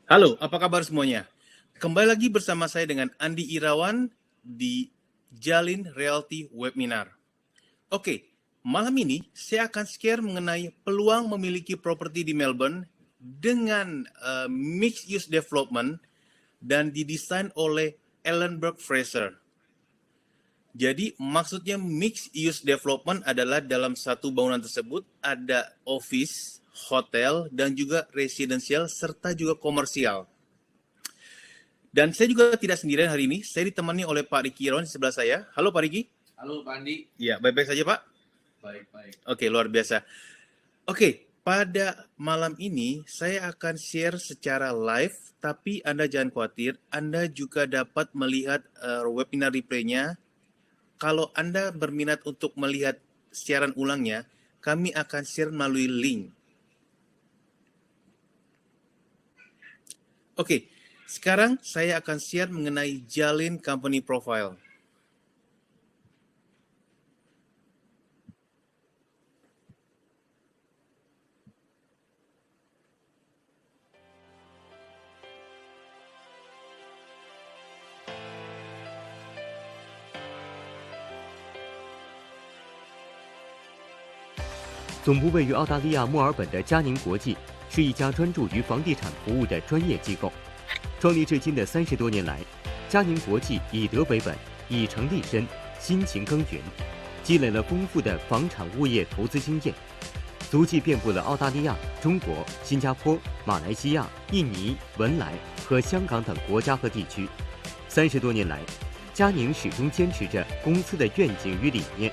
Halo, apa kabar semuanya? Kembali lagi bersama saya dengan Andi Irawan di Jalin Realty Webinar. Oke, malam ini saya akan share mengenai peluang memiliki properti di Melbourne dengan mixed use development dan didesain oleh Ellenberg Fraser. Jadi maksudnya mixed use development adalah dalam satu bangunan tersebut ada office, hotel, dan juga residensial serta juga komersial. Dan saya juga tidak sendirian hari ini, saya ditemani oleh Pak Riki Irawan di sebelah saya. Halo Pak Riki. Halo Pak Andi. Ya, baik-baik saja Pak? Baik-baik. Oke, luar biasa. Oke, pada malam ini saya akan share secara live, tapi Anda jangan khawatir, Anda juga dapat melihat webinar replaynya. Kalau Anda berminat untuk melihat siaran ulangnya, kami akan share melalui link. Oke, sekarang saya akan share mengenai Jalin Company Profile.总部位于澳大利亚墨尔本的佳宁国际是一家专注于房地产服务的专业机构。创立至今的30多年来，佳宁国际以德为本，以诚立身，辛勤耕耘，积累了丰富的房产物业投资经验，足迹遍布了澳大利亚、中国、新加坡、马来西亚、印尼、文莱和香港等国家和地区。30多年来，佳宁始终坚持着公司的愿景与理念，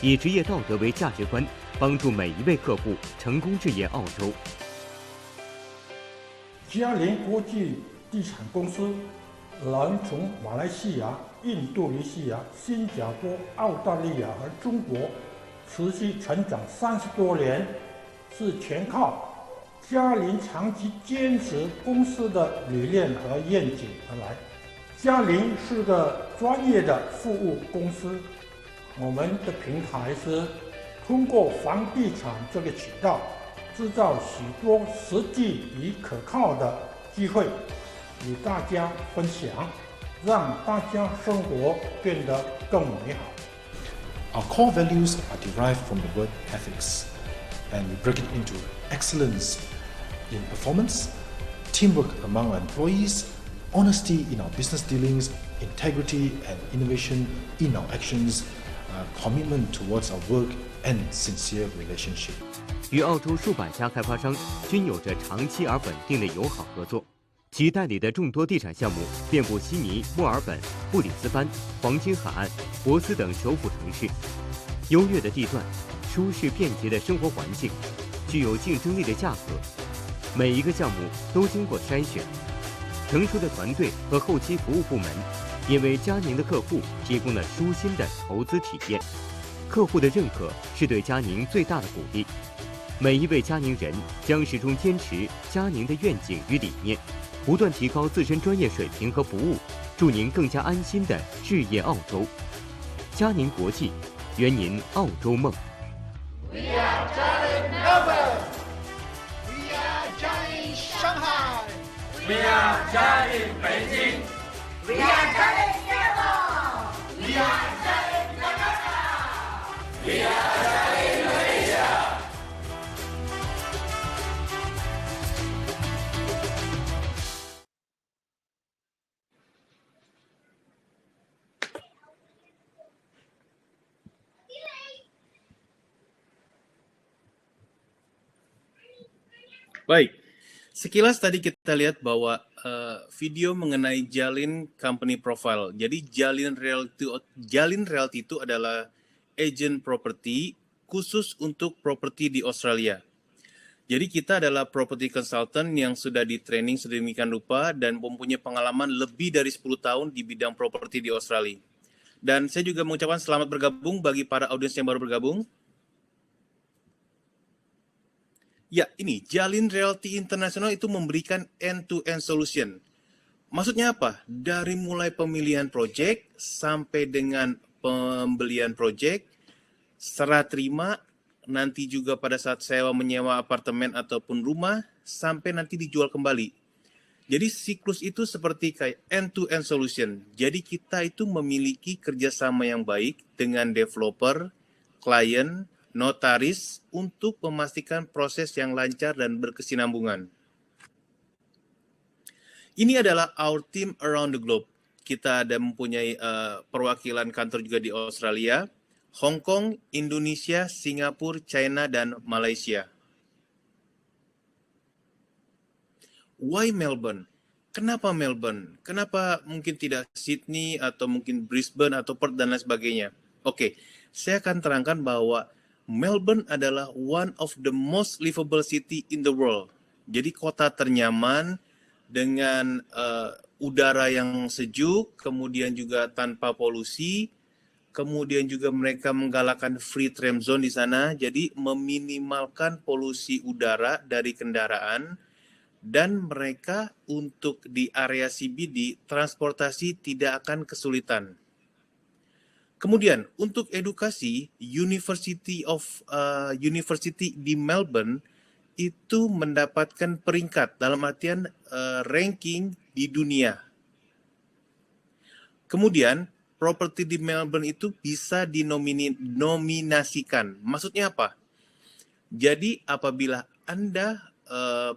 以职业道德为价值观，帮助每一位客户成功置业澳洲。佳宁国际地产公司能从马来西亚、印度尼西亚、新加坡、澳大利亚和中国持续成长30多年，是全靠佳宁长期坚持公司的理念和愿景而来。佳宁是个专业的服务公司，我们的平台是通过房地产这个渠道，制造许多实际与可靠的机会，与大家分享，让大家生活变得更美好。 Our core values are derived from the word ethics, and we break it into excellence in performance, teamwork among our employees, honesty in our business dealings, integrity and innovation in our actions, commitment towards our work, and sincere relationship. 与澳洲数百家开发商均有着长期而稳定的友好合作，其代理的众多地产项目遍布悉尼、墨尔本、布里斯班、黄金海岸、珀斯等首府城市。优越的地段、舒适便捷的生活环境、具有竞争力的价格，每一个项目都经过筛选。成熟的团队和后期服务部门，也为佳宁的客户提供了舒心的投资体验。客户的认可是对佳宁最大的鼓励。每一位佳宁人将始终坚持佳宁的愿景与理念，不断提高自身专业水平和服务，助您更加安心的置业澳洲。佳宁国际，圆您澳洲梦。We are Jalin Melbourne. We are Jalin Shanghai. We are Jalin Beijing. We are Jalin Singapore. We are Jalin Jakarta. We are Jalin Malaysia. ，Baik, sekilas tadi kita lihat bahwa video mengenai Jalin Company Profile. Jadi Jalin Realty itu adalah agent property khusus untuk properti di Australia. Jadi kita adalah property consultant yang sudah di training sedemikian rupa dan mempunyai pengalaman lebih dari 10 tahun di bidang properti di Australia. Dan saya juga mengucapkan selamat bergabung bagi para audiens yang baru bergabung. Ya, ini Jalin Realty International itu memberikan end-to-end solution. Maksudnya apa? Dari mulai pemilihan project sampai dengan pembelian project, serah terima, nanti juga pada saat sewa menyewa apartemen ataupun rumah, sampai nanti dijual kembali. Jadi siklus itu seperti kayak end-to-end solution. Jadi kita itu memiliki kerjasama yang baik dengan developer, klien, notaris untuk memastikan proses yang lancar dan berkesinambungan. Ini adalah our team around the globe. Kita ada mempunyai perwakilan kantor juga di Australia, Hong Kong, Indonesia, Singapura, China, dan Malaysia. Why Melbourne? Kenapa Melbourne? Kenapa mungkin tidak Sydney atau mungkin Brisbane atau Perth dan lain sebagainya? Oke, saya akan terangkan bahwa Melbourne adalah one of the most livable city in the world. Jadi kota ternyaman dengan udara yang sejuk, kemudian juga tanpa polusi, kemudian juga mereka menggalakkan free trade zone di sana, jadi meminimalkan polusi udara dari kendaraan. Dan mereka untuk di area CBD, transportasi tidak akan kesulitan. Kemudian untuk edukasi, University di Melbourne itu mendapatkan peringkat dalam artian ranking di dunia. Kemudian properti di Melbourne itu bisa dinominasikan. Maksudnya apa? Jadi apabila Anda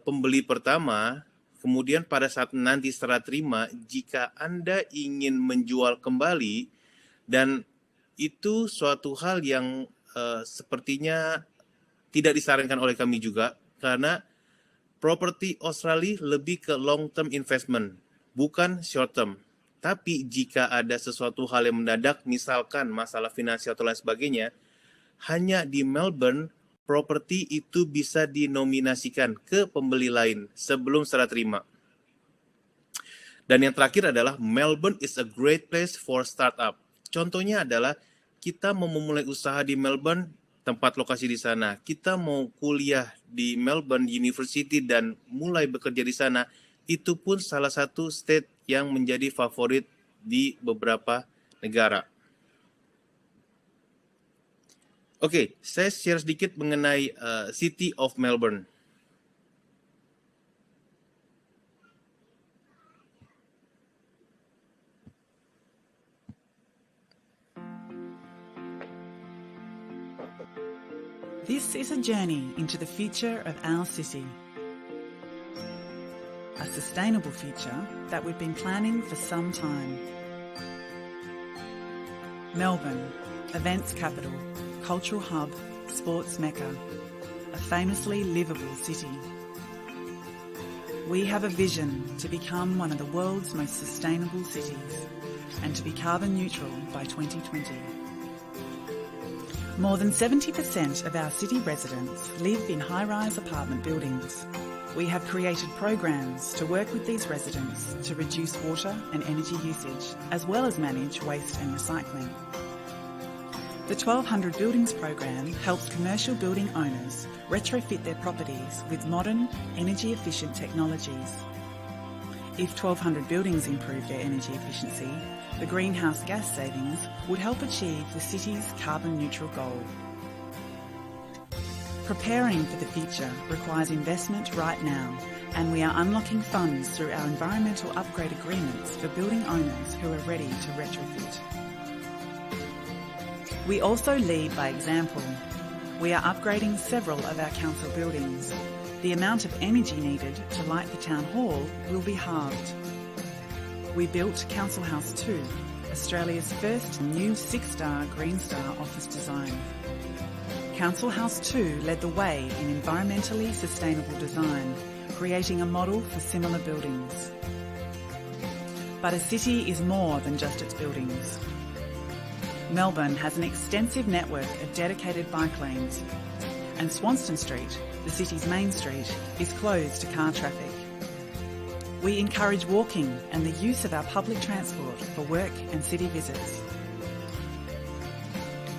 pembeli pertama, kemudian pada saat nanti serah terima, jika Anda ingin menjual kembali, dan itu suatu hal yang sepertinya tidak disarankan oleh kami juga, karena properti Australia lebih ke long term investment, bukan short term. Tapi jika ada sesuatu hal yang mendadak, misalkan masalah finansial atau lain sebagainya, hanya di Melbourne, properti itu bisa dinominasikan ke pembeli lain sebelum serah terima. Dan yang terakhir adalah Melbourne is a great place for startup. Contohnya adalah kita mau memulai usaha di Melbourne, tempat lokasi di sana. Kita mau kuliah di Melbourne University dan mulai bekerja di sana. Itu pun salah satu state yang menjadi favorit di beberapa negara. Oke, saya share sedikit mengenai City of Melbourne. This is a journey into the future of our city. A sustainable future that we've been planning for some time. Melbourne, events capital, cultural hub, sports mecca, a famously livable city. We have a vision to become one of the world's most sustainable cities and to be carbon neutral by 2020. More than 70% of our city residents live in high-rise apartment buildings. We have created programs to work with these residents to reduce water and energy usage, as well as manage waste and recycling. The 1200 Buildings program helps commercial building owners retrofit their properties with modern, energy-efficient technologies. If 1200 buildings improve their energy efficiency, the greenhouse gas savings would help achieve the city's carbon neutral goal. Preparing for the future requires investment right now, and we are unlocking funds through our environmental upgrade agreements for building owners who are ready to retrofit. We also lead by example. We are upgrading several of our council buildings. The amount of energy needed to light the town hall will be halved. We built Council House 2, Australia's first new 6-star Green Star office design. Council House 2 led the way in environmentally sustainable design, creating a model for similar buildings. But a city is more than just its buildings. Melbourne has an extensive network of dedicated bike lanes, and Swanston Street, the city's main street, is closed to car traffic. We encourage walking and the use of our public transport for work and city visits.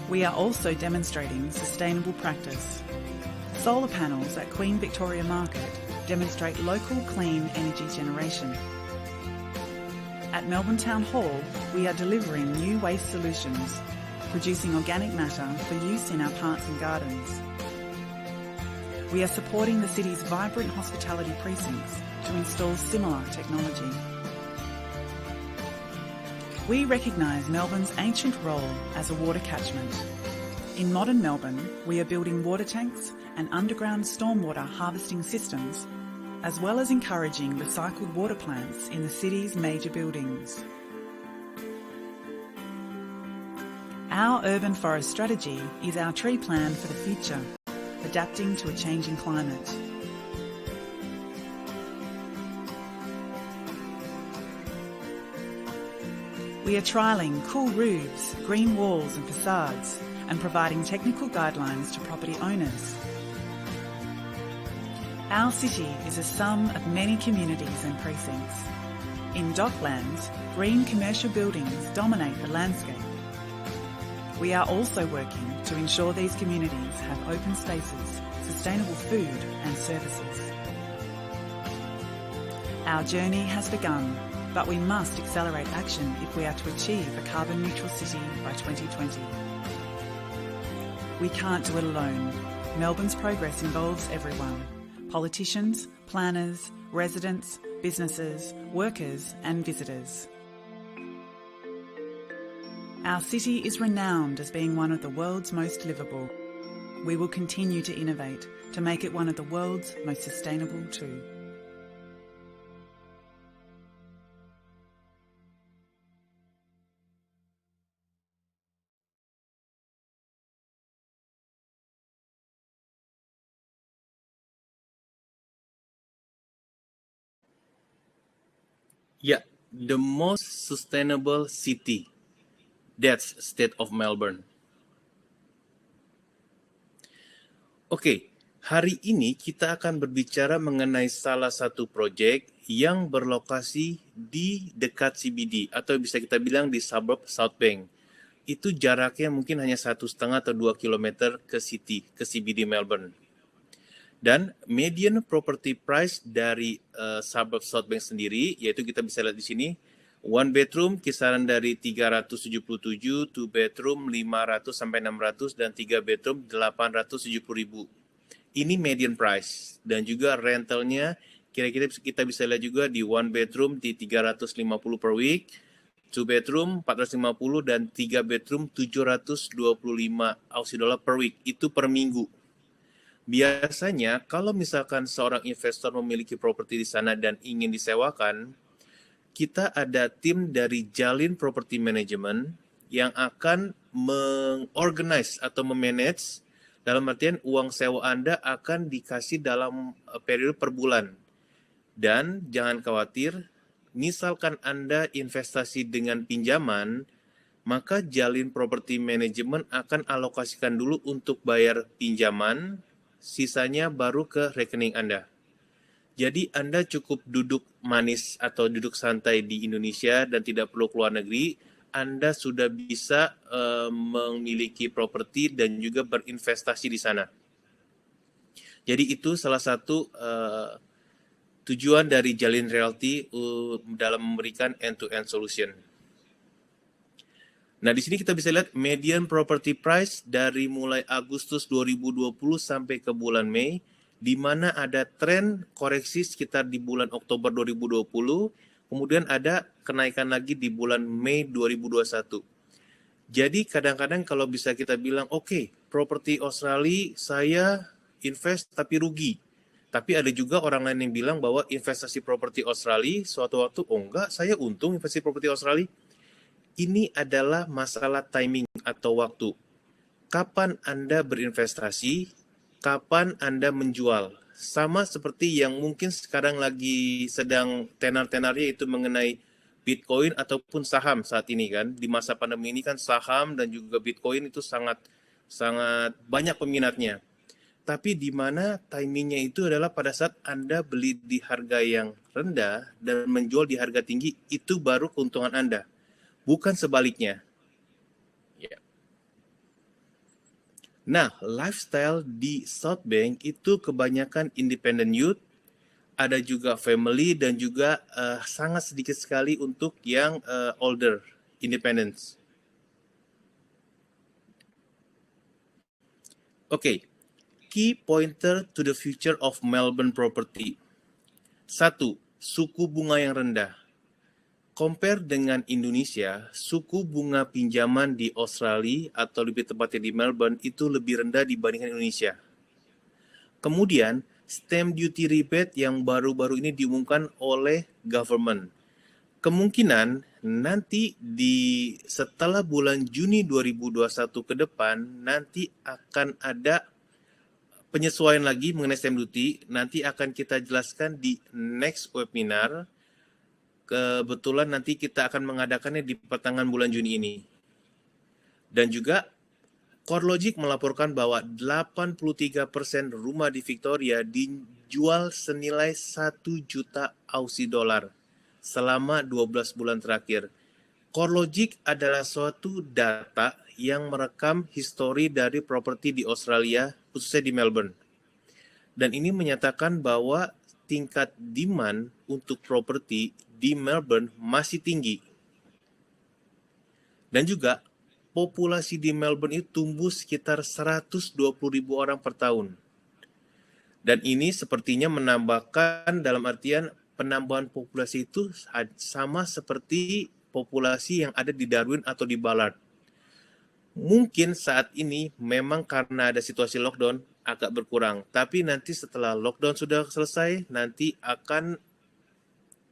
We are also demonstrating sustainable practice. Solar panels at Queen Victoria Market demonstrate local clean energy generation. At Melbourne Town Hall, we are delivering new waste solutions, producing organic matter for use in our parks and gardens. We are supporting the city's vibrant hospitality precincts to install similar technology. We recognise Melbourne's ancient role as a water catchment. In modern Melbourne, we are building water tanks and underground stormwater harvesting systems, as well as encouraging recycled water plants in the city's major buildings. Our urban forest strategy is our tree plan for the future, adapting to a changing climate. We are trialling cool roofs, green walls and facades, and providing technical guidelines to property owners. Our city is a sum of many communities and precincts. In Docklands, green commercial buildings dominate the landscape. We are also working to ensure these communities have open spaces, sustainable food and services. Our journey has begun, but we must accelerate action if we are to achieve a carbon neutral city by 2020. We can't do it alone. Melbourne's progress involves everyone: politicians, planners, residents, businesses, workers and visitors. Our city is renowned as being one of the world's most livable. We will continue to innovate to make it one of the world's most sustainable too. Ya, the most sustainable city. That's state of Melbourne. Oke, hari ini kita akan berbicara mengenai salah satu proyek yang berlokasi di dekat CBD atau bisa kita bilang di suburb South Bank. Itu jaraknya mungkin hanya 1,5 atau 2 kilometer ke CBD Melbourne. Dan median property price dari suburb South Bank sendiri, yaitu kita bisa lihat di sini, one bedroom kisaran dari 377, two bedroom 500 sampai 600, dan 3 bedroom 870.000. Ini median price. Dan juga rentalnya kira-kira kita bisa lihat juga di one bedroom di 350 per week, two bedroom 450, dan 3 bedroom 725 Aussie dollar per week. Itu per minggu. Biasanya kalau misalkan seorang investor memiliki properti di sana dan ingin disewakan, kita ada tim dari Jalin Property Management yang akan mengorganize atau memanage, dalam artian uang sewa Anda akan dikasih dalam periode per bulan. Dan jangan khawatir, misalkan Anda investasi dengan pinjaman, maka Jalin Property Management akan alokasikan dulu untuk bayar pinjaman, sisanya baru ke rekening Anda. Jadi Anda cukup duduk manis atau duduk santai di Indonesia dan tidak perlu keluar negeri, Anda sudah bisa memiliki properti dan juga berinvestasi di sana. Jadi itu salah satu tujuan dari Jalin Realty dalam memberikan end-to-end solution. Nah, di sini kita bisa lihat median property price dari mulai Agustus 2020 sampai ke bulan Mei, di mana ada tren koreksi sekitar di bulan Oktober 2020, kemudian ada kenaikan lagi di bulan Mei 2021. Jadi kadang-kadang kalau bisa kita bilang, oke, properti Australia saya invest tapi rugi. Tapi ada juga orang lain yang bilang bahwa investasi properti Australia suatu waktu, oh enggak, saya untung investasi properti Australia. Ini adalah masalah timing atau waktu. Kapan Anda berinvestasi, kapan Anda menjual. Sama seperti yang mungkin sekarang lagi sedang tenar-tenarnya itu mengenai Bitcoin ataupun saham saat ini kan. Di masa pandemi ini kan saham dan juga Bitcoin itu sangat banyak peminatnya. Tapi di mana timingnya itu adalah pada saat Anda beli di harga yang rendah dan menjual di harga tinggi, itu baru keuntungan Anda. Bukan sebaliknya. Yeah. Nah, lifestyle di South Bank itu kebanyakan independent youth, ada juga family dan juga sangat sedikit sekali untuk yang older independents. Oke, key pointer to the future of Melbourne property. 1. Suku bunga yang rendah. Compare dengan Indonesia, suku bunga pinjaman di Australia atau lebih tepatnya di Melbourne itu lebih rendah dibandingkan Indonesia. Kemudian, stamp duty rebate yang baru-baru ini diumumkan oleh government. Kemungkinan nanti setelah bulan Juni 2021 ke depan, nanti akan ada penyesuaian lagi mengenai stamp duty. Nanti akan kita jelaskan di next webinar. Kebetulan nanti kita akan mengadakannya di pertengahan bulan Juni ini. Dan juga CoreLogic melaporkan bahwa 83% rumah di Victoria dijual senilai 1 juta Aussie dollar selama 12 bulan terakhir. CoreLogic adalah suatu data yang merekam histori dari properti di Australia, khususnya di Melbourne. Dan ini menyatakan bahwa tingkat demand untuk properti di Melbourne masih tinggi. Dan juga populasi di Melbourne itu tumbuh sekitar 120.000 orang per tahun. Dan ini sepertinya menambahkan dalam artian penambahan populasi itu sama seperti populasi yang ada di Darwin atau di Ballard. Mungkin saat ini memang karena ada situasi lockdown agak berkurang. Tapi nanti setelah lockdown sudah selesai, nanti akan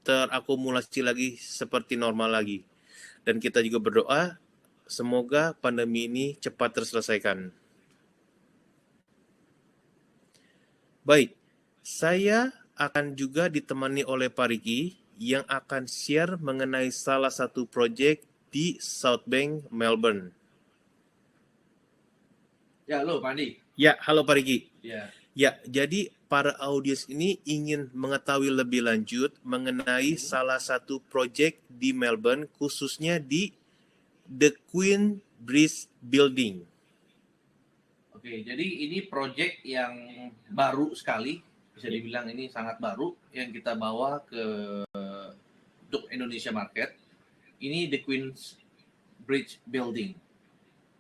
terakumulasi lagi seperti normal lagi. Dan kita juga berdoa semoga pandemi ini cepat terselesaikan. Baik, saya akan juga ditemani oleh Pak Riki yang akan share mengenai salah satu proyek di South Bank, Melbourne. Ya, halo Pak Andi. Ya, halo Pak Riki. Ya. Ya, jadi para audiens ini ingin mengetahui lebih lanjut mengenai salah satu proyek di Melbourne, khususnya di The Queen Bridge Building. Oke, jadi ini proyek yang baru sekali, bisa dibilang ini sangat baru, yang kita bawa untuk Indonesia market. Ini The Queen Bridge Building.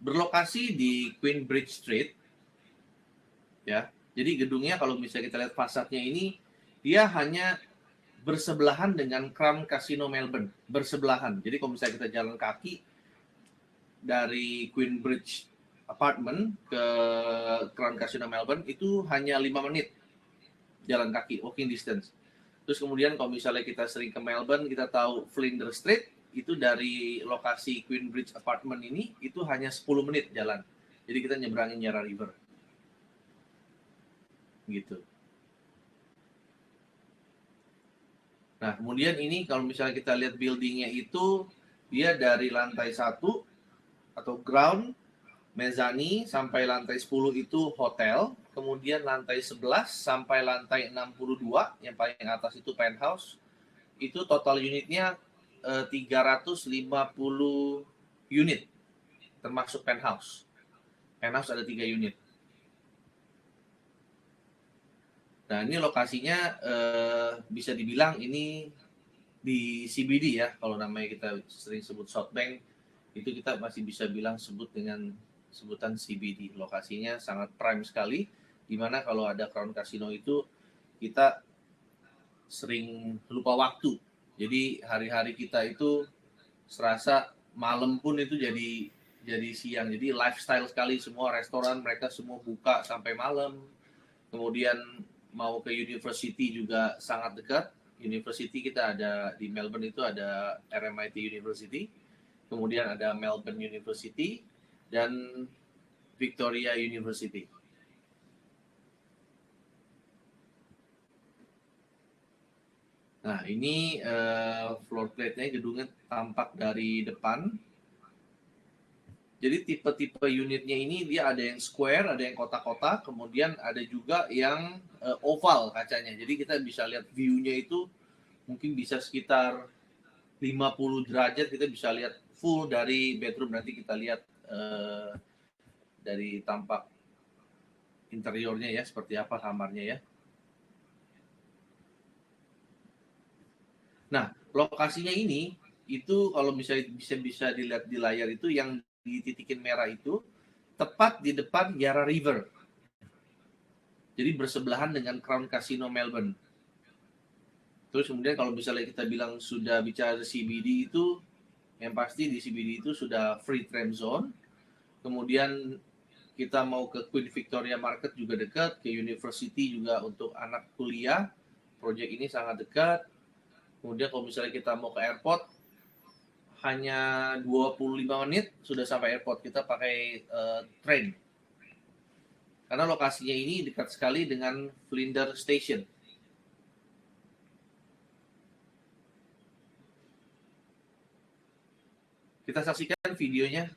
Berlokasi di Queen Bridge Street, ya. Jadi gedungnya kalau misalnya kita lihat fasadnya ini, dia hanya bersebelahan dengan Crown Casino Melbourne, bersebelahan. Jadi kalau misalnya kita jalan kaki dari Queen Bridge Apartment ke Crown Casino Melbourne itu hanya 5 menit jalan kaki, walking distance. Terus kemudian kalau misalnya kita sering ke Melbourne, kita tahu Flinders Street, itu dari lokasi Queen Bridge Apartment ini itu hanya 10 menit jalan. Jadi kita nyebrangin Yarra River. Gitu. Nah, kemudian ini kalau misalnya kita lihat buildingnya itu, dia dari lantai 1 atau ground, mezzanine sampai lantai 10 itu hotel, kemudian lantai 11 sampai lantai 62, yang paling atas itu penthouse, itu total unitnya 350 unit, termasuk penthouse. Penthouse ada 3 unit. Nah, ini lokasinya bisa dibilang ini di CBD ya, kalau namanya kita sering sebut South Bank, itu kita masih bisa bilang sebut dengan sebutan CBD. Lokasinya sangat prime sekali, dimana kalau ada Crown Casino itu kita sering lupa waktu. Jadi hari-hari kita itu serasa malam pun itu jadi siang. Jadi lifestyle sekali, semua restoran mereka semua buka sampai malam. Kemudian mau ke university juga sangat dekat. University kita ada di Melbourne itu ada RMIT University, kemudian ada Melbourne University dan Victoria University. Nah, ini floor plate-nya, gedungnya tampak dari depan. Jadi tipe-tipe unitnya ini dia ada yang square, ada yang kotak-kotak, kemudian ada juga yang oval kacanya. Jadi kita bisa lihat view-nya itu mungkin bisa sekitar 50 derajat, kita bisa lihat full dari bedroom. Nanti kita lihat dari tampak interiornya ya, seperti apa kamarnya ya. Nah, lokasinya ini itu kalau misalnya bisa dilihat di layar itu yang dititikin merah itu tepat di depan Yarra River. Jadi bersebelahan dengan Crown Casino Melbourne. Terus kemudian kalau misalnya kita bilang sudah bicara CBD itu, yang pasti di CBD itu sudah free tram zone. Kemudian kita mau ke Queen Victoria Market juga dekat, ke University juga untuk anak kuliah. Proyek ini sangat dekat. Kemudian kalau misalnya kita mau ke airport, hanya 25 menit sudah sampai airport. Kita pakai train. Karena lokasinya ini dekat sekali dengan Flinders Station. Kita saksikan videonya.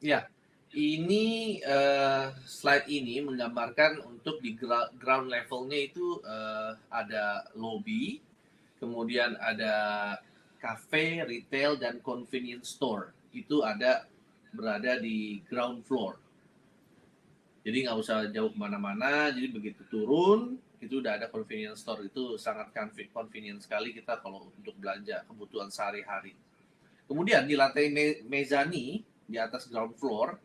Ya, ini slide ini menggambarkan untuk di ground levelnya itu ada lobby, kemudian ada cafe, retail, dan convenience store. Itu berada di ground floor. Jadi nggak usah jauh kemana-mana, jadi begitu turun, itu udah ada convenience store. Itu sangat convenient sekali kita kalau untuk belanja kebutuhan sehari-hari. Kemudian di lantai mezzanine, di atas ground floor,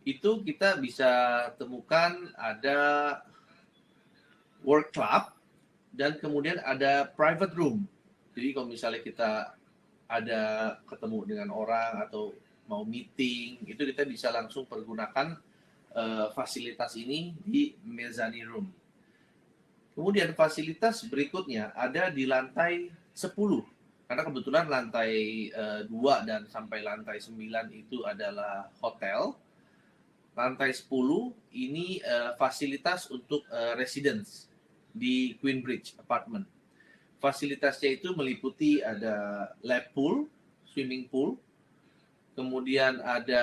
itu kita bisa temukan ada work club, dan kemudian ada private room. Jadi kalau misalnya kita ada ketemu dengan orang atau mau meeting, itu kita bisa langsung pergunakan fasilitas ini di mezzanine room. Kemudian fasilitas berikutnya ada di lantai 10. Karena kebetulan lantai 2 dan sampai lantai 9 itu adalah hotel. Lantai 10 ini fasilitas untuk residence di Queenbridge Apartment. Fasilitasnya itu meliputi ada lap pool, swimming pool, kemudian ada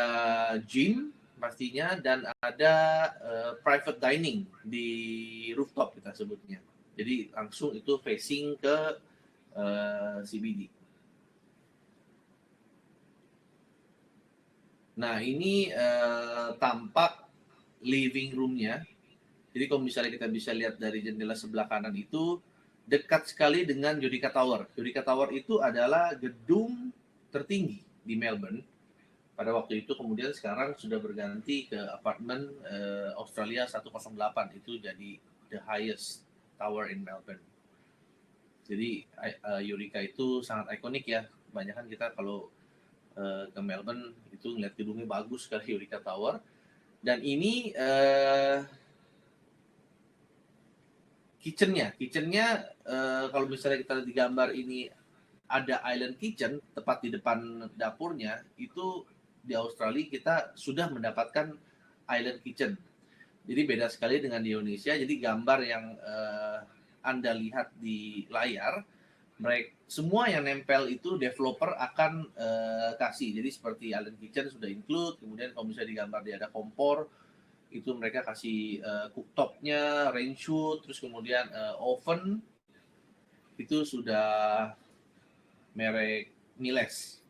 gym pastinya, dan ada private dining di rooftop kita sebutnya. Jadi langsung itu facing ke CBD. Nah, ini tampak living room-nya. Jadi kalau misalnya kita bisa lihat dari jendela sebelah kanan itu dekat sekali dengan Judica Tower. Judica Tower itu adalah gedung tertinggi di Melbourne. Pada waktu itu, kemudian sekarang sudah berganti ke apartemen Australia 108. Itu jadi the highest tower in Melbourne. Jadi Eureka itu sangat ikonik ya. Kebanyakan kita kalau ke Melbourne itu ngeliat gedungnya bagus sekali, Eureka Tower. Dan ini kitchennya kalau misalnya kita lihat di gambar ini ada island kitchen tepat di depan dapurnya, itu di Australia kita sudah mendapatkan island kitchen. Jadi beda sekali dengan di Indonesia. Jadi gambar yang Anda lihat di layar, mereka semua yang nempel itu developer akan kasih. Jadi seperti island kitchen sudah include, kemudian kalau misalnya di gambar dia ada kompor, itu mereka kasih cooktopnya, range hood, terus kemudian oven itu sudah merek Miles.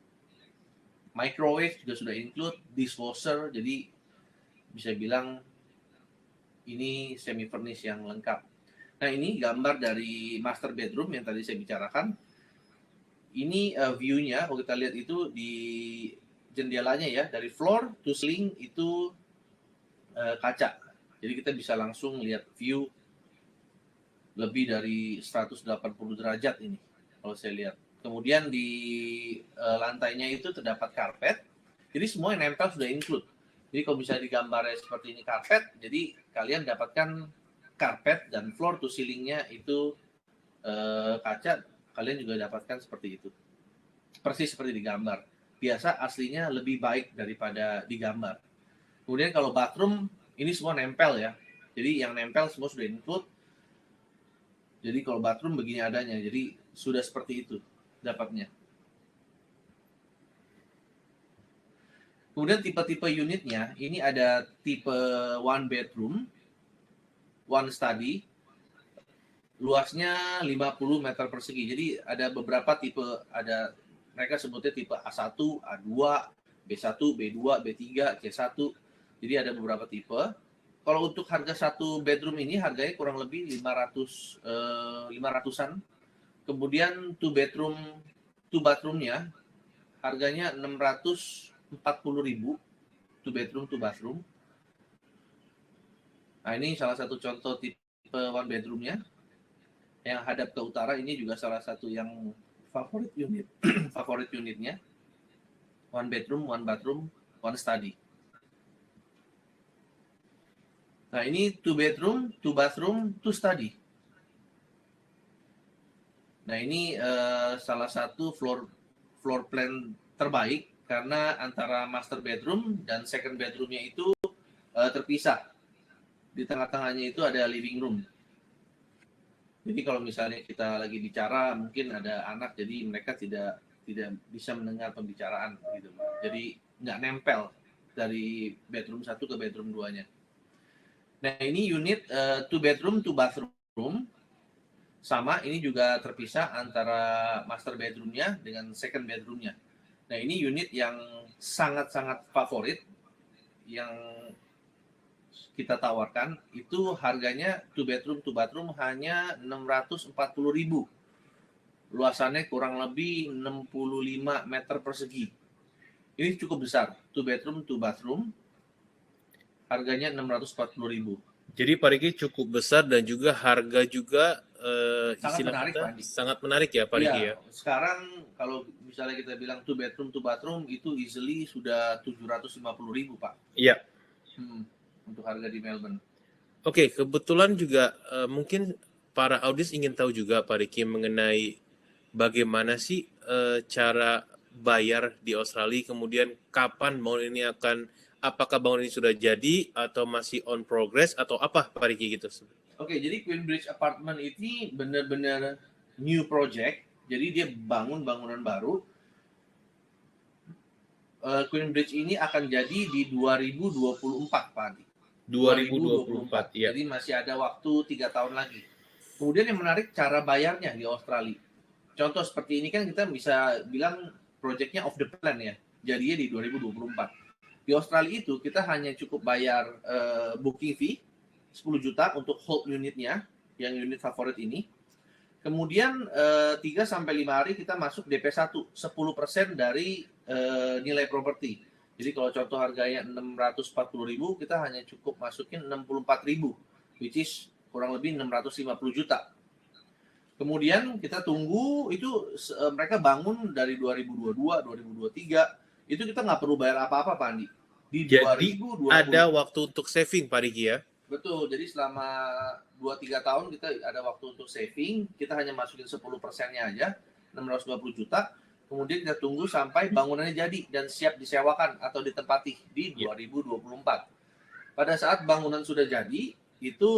Microwave juga sudah include, dishwasher, jadi bisa bilang ini semi furnish yang lengkap. Nah, ini gambar dari master bedroom yang tadi saya bicarakan. Ini view-nya, kalau kita lihat itu di jendelanya ya, dari floor to ceiling itu kaca. Jadi kita bisa langsung lihat view lebih dari 180 derajat ini, kalau saya lihat. Kemudian di lantainya itu terdapat karpet. Jadi semua yang nempel sudah include. Jadi kalau misalnya di gambarnya seperti ini karpet, jadi kalian dapatkan karpet dan floor to ceilingnya itu kaca, kalian juga dapatkan seperti itu. Persis seperti di gambar. Biasa aslinya lebih baik daripada di gambar. Kemudian kalau bathroom, ini semua nempel ya. Jadi yang nempel semua sudah include. Jadi kalau bathroom begini adanya. Jadi sudah seperti itu dapatnya. Kemudian tipe-tipe unitnya, ini ada tipe one bedroom, one study, luasnya 50 meter persegi. Jadi ada beberapa tipe, ada mereka sebutnya tipe A1, A2, B1, B2, B3, C1. Jadi ada beberapa tipe. Kalau untuk harga satu bedroom ini harganya kurang lebih 500-an. Kemudian two bathroomnya harganya 640.000, two bedroom, two bathroom. Nah, ini salah satu contoh tipe one bedroomnya. Yang hadap ke utara ini juga salah satu yang favorit unitnya. One bedroom, one bathroom, one study. Nah, ini two bedroom, two bathroom, two study. Nah, ini salah satu floor plan terbaik karena antara master bedroom dan second bedroomnya itu terpisah. Di tengah-tengahnya itu ada living room. Jadi kalau misalnya kita lagi bicara, mungkin ada anak, jadi mereka tidak bisa mendengar pembicaraan gitu. Jadi nggak nempel dari bedroom 1 ke bedroom 2-nya. Nah, ini unit two bedroom, two bathroom. Sama, ini juga terpisah antara master bedroom-nya dengan second bedroom-nya. Nah, ini unit yang sangat-sangat favorit yang kita tawarkan. Itu harganya two bedroom, two bathroom hanya 640.000. Luasannya kurang lebih 65 meter persegi. Ini cukup besar, two bedroom, two bathroom. Harganya 640.000. Jadi Pak Riki cukup besar dan juga harga juga sangat menarik ya Pak Riki ya. Sekarang kalau misalnya kita bilang two bedroom, two bathroom itu easily sudah 750.000 Pak. Iya. Untuk harga di Melbourne. Oke, kebetulan juga mungkin para audiens ingin tahu juga Pak Riki mengenai bagaimana sih cara bayar di Australia, kemudian kapan bangunan ini apakah bangunan ini sudah jadi atau masih on progress atau apa Pak Riki gitu? Oke, jadi Queenbridge Apartment ini benar-benar new project. Jadi dia bangun bangunan baru. Queenbridge ini akan jadi di 2024 Pak Adi. 2024 ya. Jadi masih ada waktu 3 tahun lagi. Kemudian yang menarik cara bayarnya di Australia. Contoh seperti ini kan kita bisa bilang projectnya off the plan ya. Jadinya di 2024. Di Australia itu kita hanya cukup bayar booking fee 10 juta untuk hold unitnya, yang unit favorit ini. Kemudian 3-5 hari kita masuk DP1, 10% dari nilai properti. Jadi kalau contoh harganya 640.000, kita hanya cukup masukin 64.000, which is kurang lebih 650 juta. Kemudian kita tunggu itu mereka bangun dari 2022, 2023, itu kita nggak perlu bayar apa-apa Pak Andi. Di Jadi 2020. ada waktu untuk saving Pak Riki ya? Betul, jadi selama 2-3 tahun kita ada waktu untuk saving, kita hanya masukin 10%-nya aja, 620 juta, kemudian kita tunggu sampai bangunannya jadi dan siap disewakan atau ditempati di 2024. Pada saat bangunan sudah jadi, itu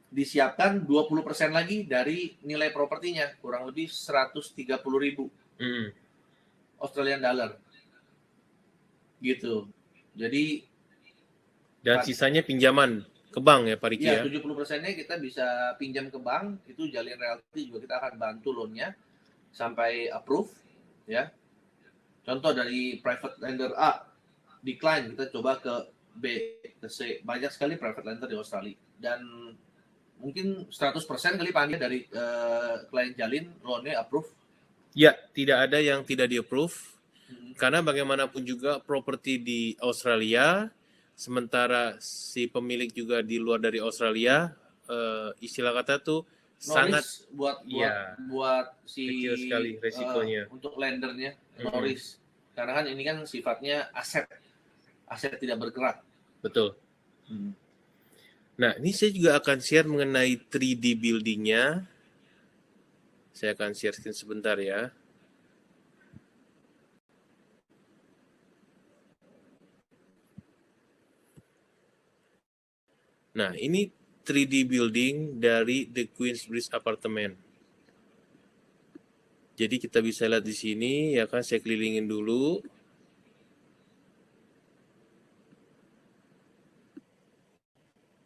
disiapkan 20% lagi dari nilai propertinya, kurang lebih 130.000 Australian dollar. Gitu. Jadi dan sisanya pinjaman ke bank ya Pak Riki ya? 70%-nya kita bisa pinjam ke bank, itu Jalin Realty juga kita akan bantu loan-nya sampai approve ya. Contoh dari private lender A decline, kita coba ke B, ke C. Banyak sekali private lender di Australia dan mungkin 100% kali Pak Andi dari klien Jalin loan-nya approve. Ya, tidak ada yang tidak di-approve. Karena bagaimanapun juga properti di Australia, sementara si pemilik juga di luar dari Australia, istilah kata tuh sangat buat si kecil sekali resikonya untuk lendernya, no risk. Karena kan ini kan sifatnya aset tidak bergerak. Betul. Nah, ini saya juga akan share mengenai 3D building-nya. Saya akan share screen sebentar ya. Nah, ini 3D building dari The Queensbridge Apartment. Jadi kita bisa lihat di sini, ya kan, saya kelilingin dulu.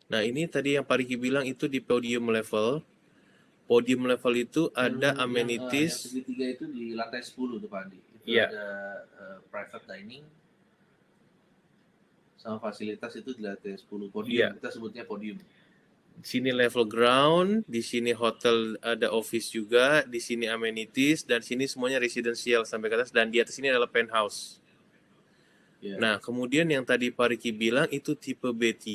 Nah, ini tadi yang Pak Riki bilang itu di podium level. Podium level itu ada amenities. Yang segitiga itu di lantai 10 tuh Pak Andi. Itu ada private dining sama fasilitas itu di lantai 10 podium. Kita sebutnya podium. Di sini level ground, di sini hotel, ada office juga, di sini amenities, dan sini semuanya residensial sampai ke atas, dan di atas ini adalah penthouse. Nah, kemudian yang tadi Pak Riki bilang itu tipe B3,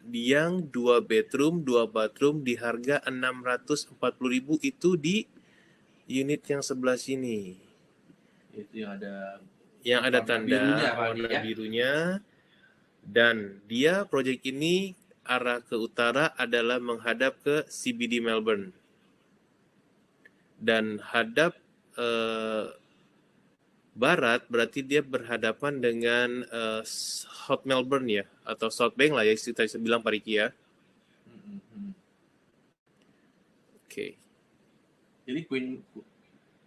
yang 2 bedroom, 2 bathroom di harga 640.000 itu di unit yang sebelah sini. Itu yang ada tanda warna birunya. Dan dia proyek ini arah ke utara adalah menghadap ke CBD Melbourne. Dan hadap barat berarti dia berhadapan dengan South Melbourne ya, atau South Bank lah ya, kita bilang Pak Riki ya. Oke. Jadi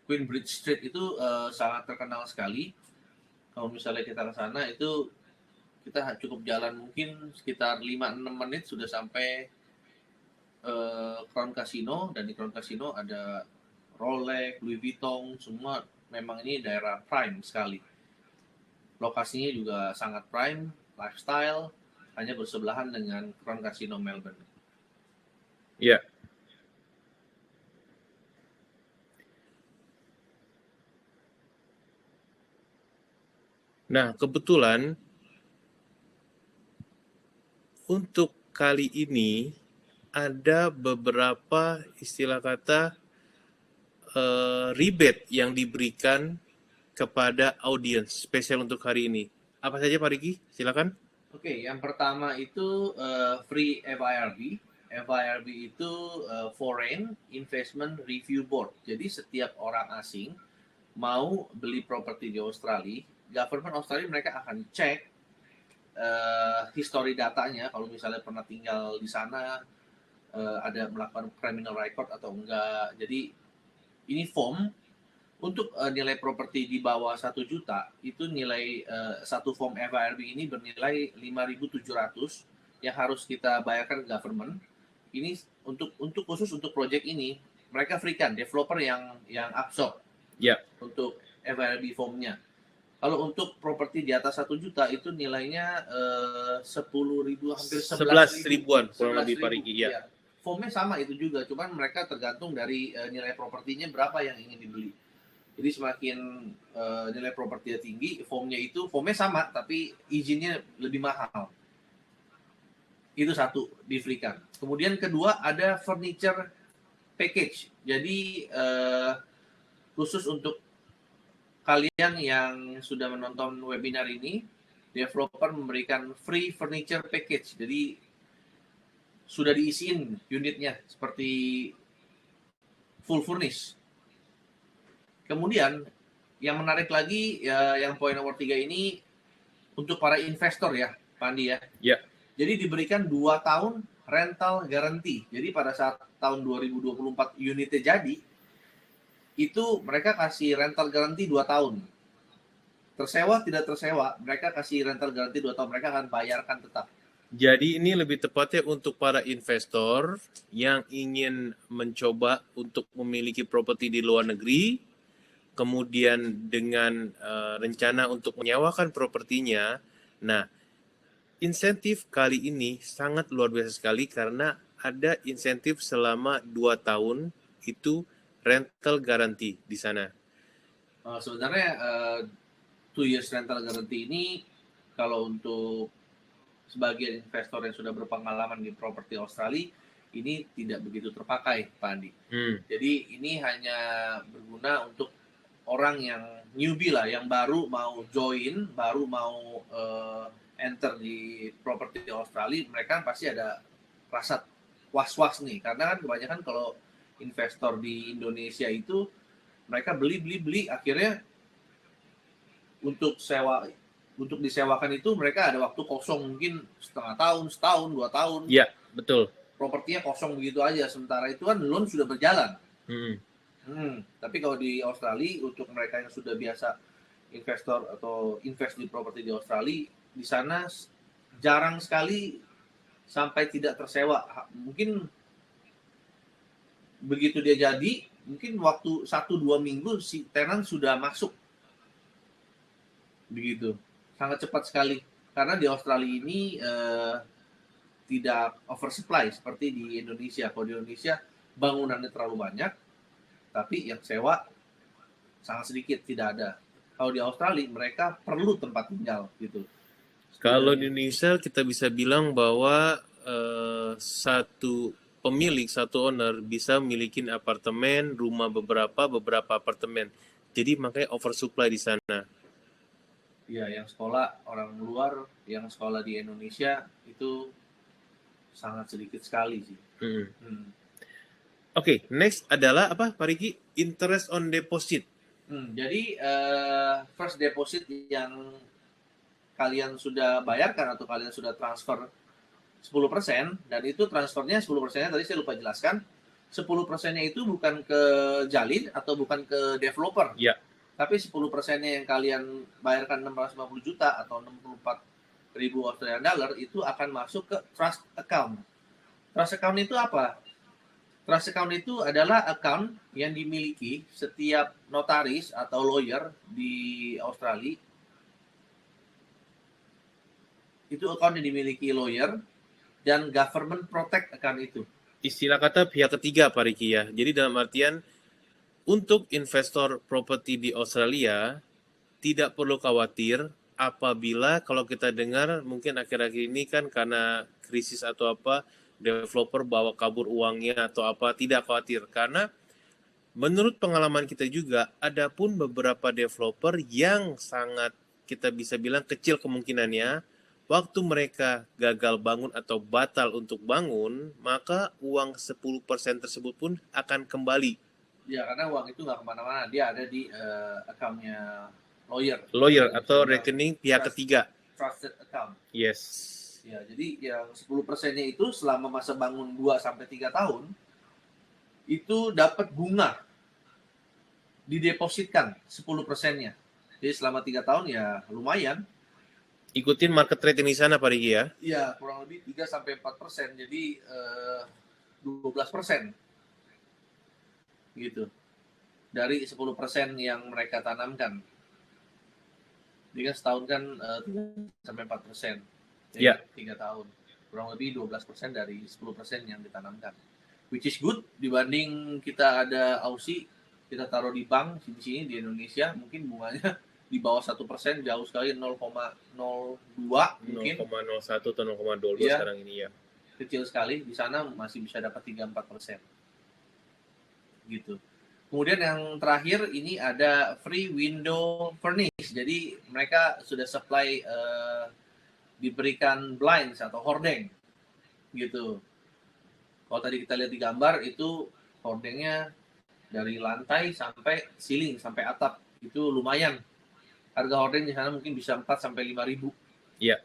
Queensbridge Street itu sangat terkenal sekali. Kalau misalnya kita ke sana itu kita cukup jalan mungkin sekitar 5-6 menit sudah sampai Crown Casino, dan di Crown Casino ada Rolex, Louis Vuitton, semua memang ini daerah prime sekali. Lokasinya juga sangat prime, lifestyle, hanya bersebelahan dengan Crown Casino Melbourne. Ya. Nah, kebetulan untuk kali ini ada beberapa istilah kata rebate yang diberikan kepada audiens spesial untuk hari ini. Apa saja Pak Riki? Silakan. Oke, yang pertama itu free FIRB. FIRB itu Foreign Investment Review Board. Jadi setiap orang asing mau beli properti di Australia, government Australia mereka akan cek history datanya, kalau misalnya pernah tinggal di sana, ada melakukan criminal record atau enggak. Jadi ini form untuk nilai properti di bawah 1 juta, itu nilai satu form FIRB ini bernilai 5.700 yang harus kita bayarkan ke government. Ini untuk khusus untuk project ini, mereka freekan developer yang absorb untuk FIRB formnya. Kalau untuk properti di atas 1 juta itu nilainya 10.000, hampir 11.000-an kurang lebih Pak Riki ya. Formnya sama itu juga, cuman mereka tergantung dari nilai propertinya berapa yang ingin dibeli. Jadi semakin nilai propertinya tinggi, formnya sama tapi izinnya lebih mahal. Itu satu, di-freekan. Kemudian kedua ada furniture package. Jadi khusus untuk kalian yang sudah menonton webinar ini, developer memberikan free furniture package. Jadi sudah diisiin unitnya seperti full furnish. Kemudian yang menarik lagi yang poin nomor 3 ini untuk para investor ya, Pak Andi ya. Ya. Jadi diberikan 2 tahun rental guarantee. Jadi pada saat tahun 2024 unitnya jadi, itu mereka kasih rental guarantee 2 tahun. Tersewa tidak tersewa, mereka kasih rental guarantee 2 tahun, mereka akan bayarkan tetap. Jadi ini lebih tepatnya untuk para investor yang ingin mencoba untuk memiliki properti di luar negeri, kemudian dengan rencana untuk menyewakan propertinya. Nah, insentif kali ini sangat luar biasa sekali karena ada insentif selama 2 tahun itu rental guarantee di sana. Sebenarnya 2 years rental guarantee ini kalau untuk sebagian investor yang sudah berpengalaman di properti Australia ini tidak begitu terpakai, Pak Andi. Jadi ini hanya berguna untuk orang yang newbie lah, yang baru mau join, baru mau enter di properti Australia, mereka pasti ada rasa was-was nih, karena kan kebanyakan kalau investor di Indonesia itu mereka beli, akhirnya untuk disewakan itu mereka ada waktu kosong mungkin setengah tahun, setahun, 2 tahun. Iya, betul. Propertinya kosong begitu aja, sementara itu kan loan sudah berjalan. Tapi kalau di Australia, untuk mereka yang sudah biasa investor atau invest di properti di Australia, di sana jarang sekali sampai tidak tersewa. Mungkin begitu dia jadi, mungkin waktu 1-2 minggu si tenant sudah masuk. Begitu. Sangat cepat sekali. Karena di Australia ini tidak oversupply seperti di Indonesia. Kalau di Indonesia bangunannya terlalu banyak, tapi yang sewa sangat sedikit, tidak ada. Kalau di Australia mereka perlu tempat tinggal gitu. Kalau di Indonesia kita bisa bilang bahwa satu pemilik, satu owner bisa memiliki apartemen, rumah beberapa apartemen. Jadi makanya oversupply di sana. Ya, yang sekolah orang luar, yang sekolah di Indonesia itu sangat sedikit sekali sih. Oke, next adalah apa, Pak Riki? Interest on deposit. Jadi first deposit yang kalian sudah bayarkan atau kalian sudah transfer 10%, dan itu transfernya 10%-nya tadi saya lupa jelaskan. 10%-nya itu bukan ke Jalin atau bukan ke developer. Ya. Tapi 10%-nya yang kalian bayarkan 650 juta atau 64.000 Australian dollar itu akan masuk ke trust account. Trust account itu apa? Trust account itu adalah account yang dimiliki setiap notaris atau lawyer di Australia. Itu account yang dimiliki lawyer dan government protect account itu. Istilah kata pihak ketiga, Pak Riki ya. Jadi dalam artian untuk investor properti di Australia tidak perlu khawatir apabila kalau kita dengar mungkin akhir-akhir ini kan karena krisis atau apa developer bawa kabur uangnya atau apa, tidak khawatir karena menurut pengalaman kita juga ada pun beberapa developer yang sangat kita bisa bilang kecil kemungkinannya waktu mereka gagal bangun atau batal untuk bangun, maka uang 10% tersebut pun akan kembali. Ya, karena uang itu nggak kemana-mana, dia ada di account-nya lawyer. Lawyer atau rekening pihak ketiga. Trusted account. Yes. Ya, jadi yang 10%-nya itu selama masa bangun 2-3 tahun, itu dapat bunga. Didepositkan 10%-nya. Jadi selama 3 tahun ya lumayan. Ikutin market rate di sana, Pak Riki ya? Iya, kurang lebih 3-4%, jadi 12%. Gitu. Dari 10% yang mereka tanamkan. Jadi kan setahun kan 3-4%. Jadi 3 tahun. Kurang lebih 12% dari 10% yang ditanamkan. Which is good dibanding kita ada Aussie, kita taruh di bank di sini di Indonesia, mungkin bunganya di bawah 1%, jauh sekali 0,02 mungkin. 0,01 atau 0,22 ya, sekarang ini ya. Kecil sekali, di sana masih bisa dapat 3-4%. gitu. Kemudian yang terakhir ini ada free window furnish. Jadi mereka sudah supply diberikan blinds atau hordeng gitu. Kalau tadi kita lihat di gambar itu hordengnya dari lantai sampai ceiling sampai atap itu lumayan. Harga hordeng di sana mungkin bisa 4 sampai 5.000. Iya.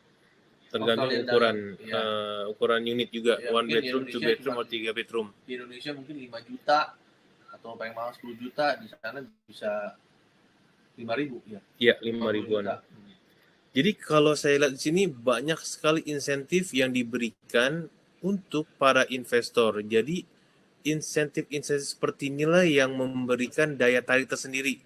Tergantung Australia ukuran dalam, ukuran unit juga, Ya, one mungkin di bedroom, two Indonesia bedroom, cuma- atau 3 bedroom. Di Indonesia mungkin 5 juta atau paling mahal 10 juta, di sana bisa 5.000 ya. Iya, 50 5.000-an. juta. Jadi kalau saya lihat di sini banyak sekali insentif yang diberikan untuk para investor. Jadi insentif-insentif seperti inilah yang memberikan daya tarik tersendiri.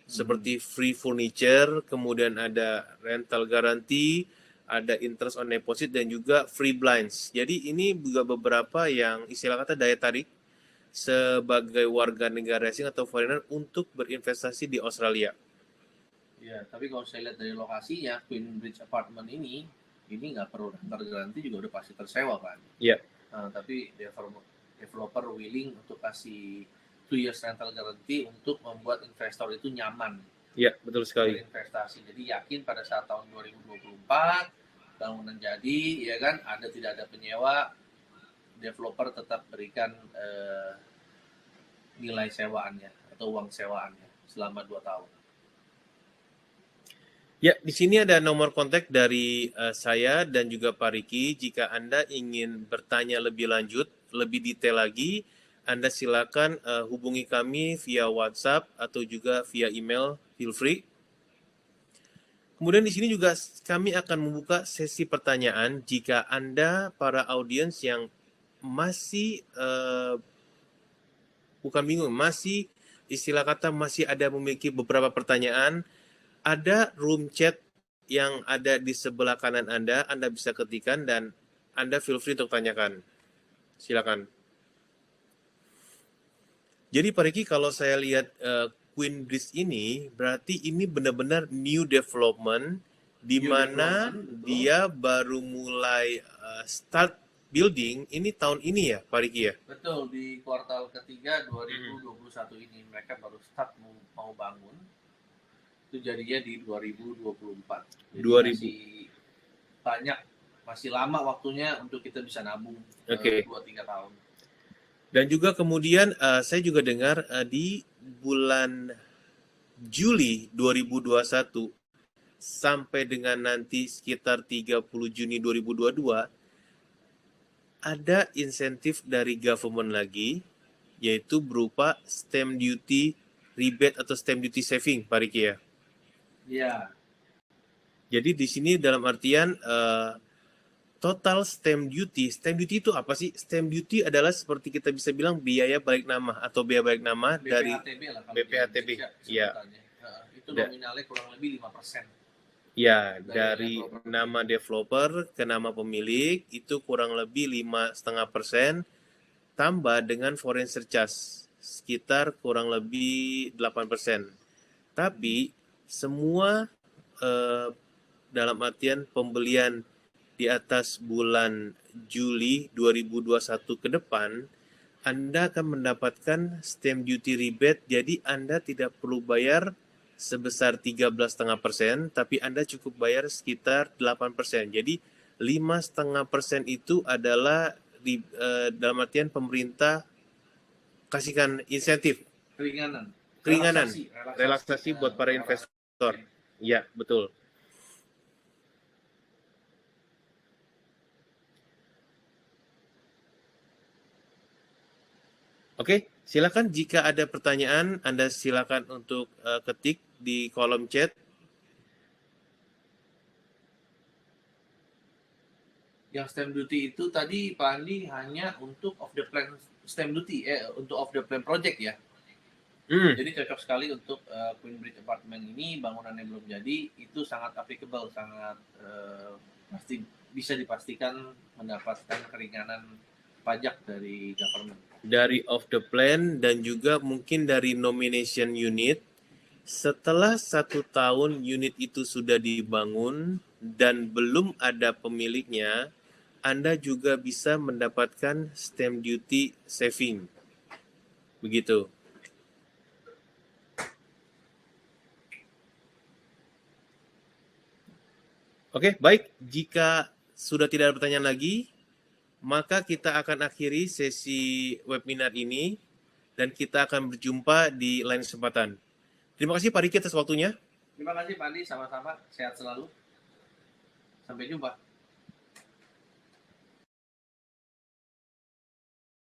Seperti free furniture, kemudian ada rental guarantee, ada interest on deposit, dan juga free blinds. Jadi ini juga beberapa yang istilah kata daya tarik sebagai warga negara asing atau foreigner untuk berinvestasi di Australia. Ya, tapi kalau saya lihat dari lokasinya, Queenbridge Apartment ini nggak perlu rental garanti juga udah pasti tersewa kan. Iya. Nah, tapi developer willing untuk kasih 2 years rental guarantee untuk membuat investor itu nyaman Iya, betul sekali. berinvestasi. Jadi yakin pada saat tahun 2024 bangunan jadi, ya kan, tidak ada penyewa, developer tetap berikan nilai sewaannya atau uang sewaannya selama 2 tahun. Ya, di sini ada nomor kontak dari saya dan juga Pak Riki. Jika Anda ingin bertanya lebih lanjut, lebih detail lagi, Anda silakan hubungi kami via WhatsApp atau juga via email, feel free. Kemudian di sini juga kami akan membuka sesi pertanyaan jika Anda, para audiens yang masih bukan bingung, masih istilah kata masih ada memiliki beberapa pertanyaan, ada room chat yang ada di sebelah kanan Anda bisa ketikkan dan Anda feel free untuk tanyakan. Silakan. Jadi Pak Riki, kalau saya lihat Queenbridge ini, berarti ini benar-benar new development, di mana dia baru mulai start building ini tahun ini ya, Pak Riki ya? Betul, di kuartal ketiga 2021 ini mereka baru start mau bangun. Itu jadinya di 2024. Jadi masih lama waktunya untuk kita bisa nabung 2-3 tahun. Dan juga kemudian saya juga dengar di bulan Juli 2021 sampai dengan nanti sekitar 30 Juni 2022 ada insentif dari government lagi, yaitu berupa stamp duty rebate atau stamp duty saving, Pak Riki ya? Iya. Jadi di sini dalam artian total stamp duty itu apa sih? Stamp duty adalah seperti kita bisa bilang biaya balik nama atau biaya balik nama dari BPHTB. Ya. Itu nominalnya kurang lebih 5%. Ya, dari nama developer ke nama pemilik itu kurang lebih 5,5% tambah dengan foreign surcharge sekitar kurang lebih 8%. Tapi semua dalam artian pembelian di atas bulan Juli 2021 ke depan, Anda akan mendapatkan stamp duty rebate, jadi Anda tidak perlu bayar sebesar 13,5%, tapi Anda cukup bayar sekitar 8%. Jadi 5,5% itu adalah dalam artian pemerintah kasihkan insentif. Keringanan. Relaksasi buat para investor. Ya, betul. Oke, silakan jika ada pertanyaan, Anda silakan untuk ketik di kolom chat. Yang stamp duty itu tadi Pak Andi hanya untuk off the plan stamp duty, untuk off the plan project ya. Jadi cocok sekali untuk Queenbridge Apartment ini, bangunannya belum jadi, itu sangat applicable, sangat pasti bisa dipastikan mendapatkan keringanan pajak dari government. Dari off the plan dan juga mungkin dari nomination unit. Setelah 1 tahun unit itu sudah dibangun dan belum ada pemiliknya, Anda juga bisa mendapatkan stamp duty saving. Begitu. Oke, baik. Jika sudah tidak ada pertanyaan lagi, maka kita akan akhiri sesi webinar ini dan kita akan berjumpa di lain kesempatan. Terima kasih Pak Riki atas waktunya. Terima kasih Pak Andi, sama-sama. Sehat selalu. Sampai jumpa.